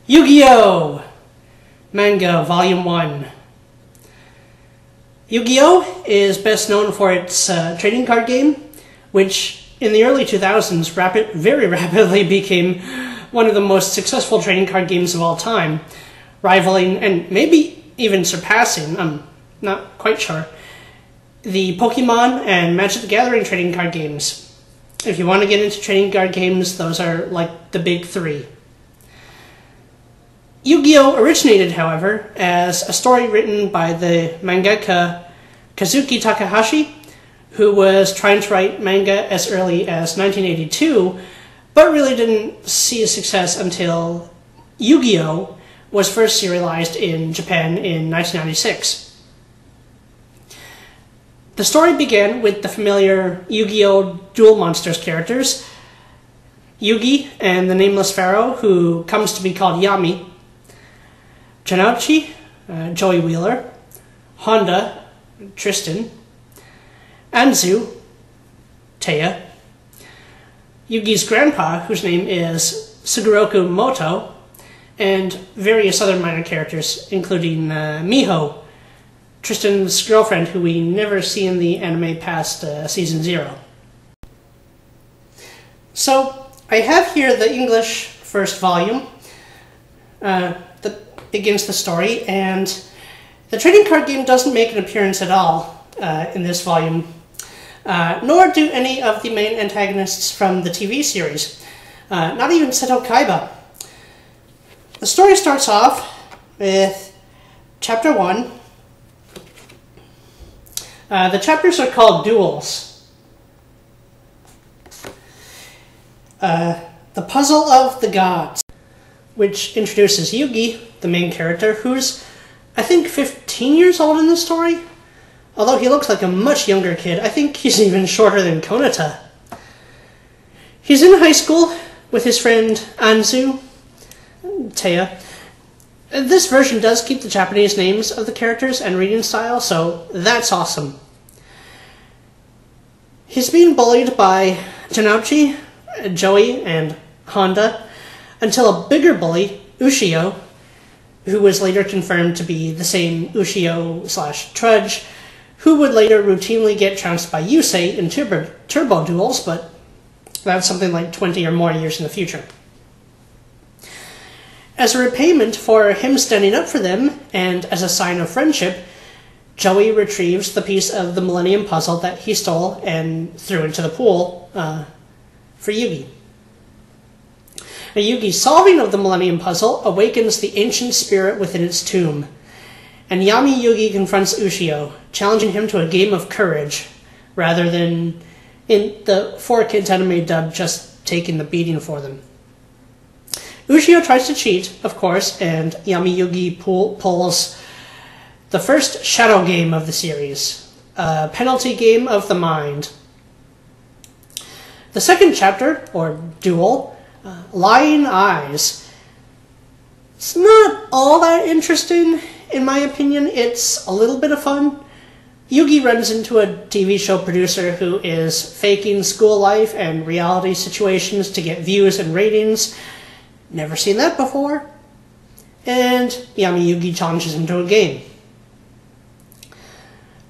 Yu-Gi-Oh! Manga Volume 1. Yu-Gi-Oh! Is best known for its trading card game, which in the early 2000s very rapidly became one of the most successful trading card games of all time, rivaling and maybe even surpassing, I'm not quite sure, the Pokemon and Magic the Gathering trading card games. If you want to get into trading card games, those are like the big three. Yu-Gi-Oh! Originated, however, as a story written by the mangaka Kazuki Takahashi, who was trying to write manga as early as 1982, but really didn't see success until Yu-Gi-Oh! Was first serialized in Japan in 1996. The story began with the familiar Yu-Gi-Oh! Duel Monsters characters, Yugi and the Nameless Pharaoh, who comes to be called Yami, Janouchi, Joey Wheeler, Honda, Tristan, Anzu, Taya, Yugi's grandpa, whose name is Sugoroku Moto, and various other minor characters, including Miho, Tristan's girlfriend, who we never see in the anime past Season 0. So, I have here the English first volume that begins the story, and the trading card game doesn't make an appearance at all in this volume, nor do any of the main antagonists from the TV series, not even Seto Kaiba. The story starts off with Chapter 1. The chapters are called Duels. The Puzzle of the Gods, which introduces Yugi, the main character, who's, I think, 15 years old in the story. Although he looks like a much younger kid. I think he's even shorter than Konata. He's in high school with his friend Anzu, Taya. This version does keep the Japanese names of the characters and reading style, so that's awesome. He's being bullied by Janouchi, Joey, and Honda, until a bigger bully, Ushio, who was later confirmed to be the same Ushio/Trudge, who would later routinely get trounced by Yusei in turbo duels, but that's something like 20 or more years in the future. As a repayment for him standing up for them, and as a sign of friendship, Joey retrieves the piece of the Millennium Puzzle that he stole and threw into the pool for Yugi. Now, Yugi's solving of the Millennium Puzzle awakens the ancient spirit within its tomb, and Yami Yugi confronts Ushio, challenging him to a game of courage, rather than, in the 4Kids anime dub, just taking the beating for them. Ushio tries to cheat, of course, and Yami Yugi pulls the first shadow game of the series, a penalty game of the mind. The second chapter, or duel, Lying Eyes. It's not all that interesting, in my opinion. It's a little bit of fun. Yugi runs into a TV show producer who is faking school life and reality situations to get views and ratings. Never seen that before. And Yami Yugi challenges him to a game.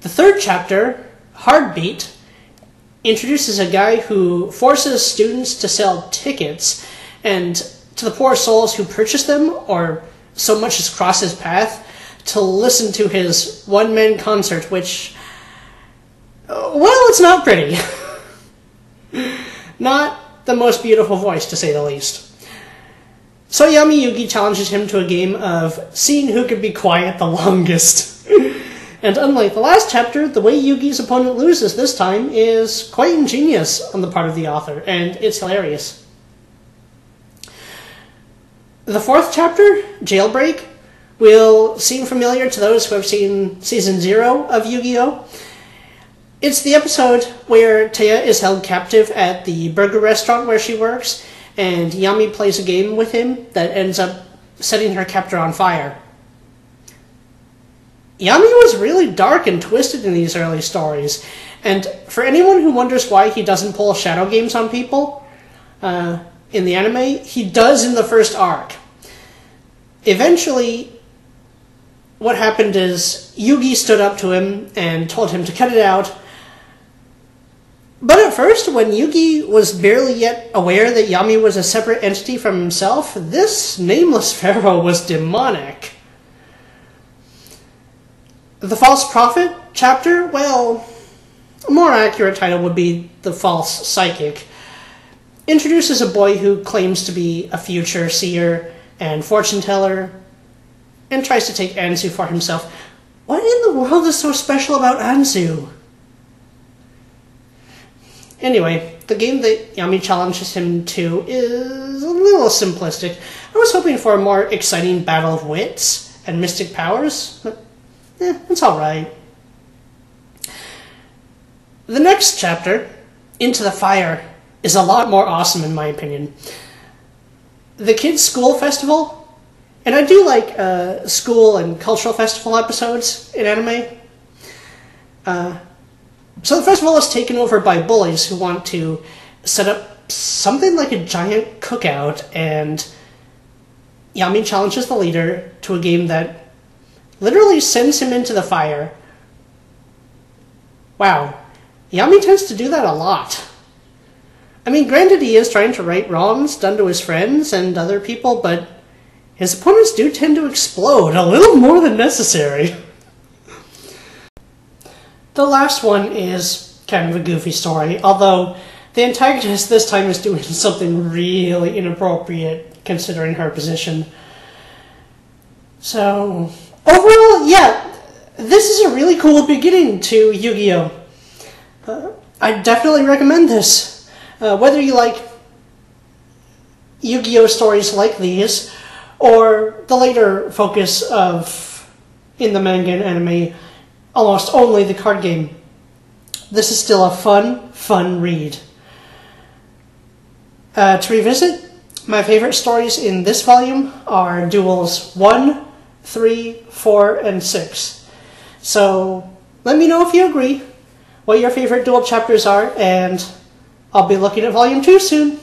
The third chapter, Heartbeat, introduces a guy who forces students to sell tickets, and to the poor souls who purchase them, or so much as cross his path, to listen to his one-man concert, which, well, it's not pretty. Not the most beautiful voice, to say the least. So Yami Yugi challenges him to a game of seeing who could be quiet the longest. And unlike the last chapter, the way Yugi's opponent loses this time is quite ingenious on the part of the author, and it's hilarious. The fourth chapter, Jailbreak, will seem familiar to those who have seen Season 0 of Yu-Gi-Oh! It's the episode where Taya is held captive at the burger restaurant where she works, and Yami plays a game with him that ends up setting her captor on fire. Yami was really dark and twisted in these early stories, and for anyone who wonders why he doesn't pull shadow games on people in the anime, he does in the first arc. Eventually, what happened is Yugi stood up to him and told him to cut it out. But at first, when Yugi was barely yet aware that Yami was a separate entity from himself, this nameless pharaoh was demonic. The False Prophet chapter, well, a more accurate title would be The False Psychic, introduces a boy who claims to be a future seer and fortune teller, and tries to take Anzu for himself. What in the world is so special about Anzu? Anyway, the game that Yami challenges him to is a little simplistic. I was hoping for a more exciting battle of wits and mystic powers, but it's alright. The next chapter, Into the Fire, is a lot more awesome in my opinion. The Kids' School Festival, and I do like school and cultural festival episodes in anime. So the festival is taken over by bullies who want to set up something like a giant cookout, and Yami challenges the leader to a game that literally sends him into the fire. Wow, Yami tends to do that a lot. I mean, granted, he is trying to right wrongs done to his friends and other people, but his opponents do tend to explode a little more than necessary. The last one is kind of a goofy story, although the antagonist this time is doing something really inappropriate considering her position. So, overall, yeah, this is a really cool beginning to Yu-Gi-Oh! I definitely recommend this. Whether you like Yu-Gi-Oh! Stories like these, or the later focus of, in the manga and anime, almost only the card game, this is still a fun read. To revisit, my favorite stories in this volume are Duels 1, 3, 4, and 6. So let me know if you agree, what your favorite duel chapters are, and I'll be looking at Volume 2 soon.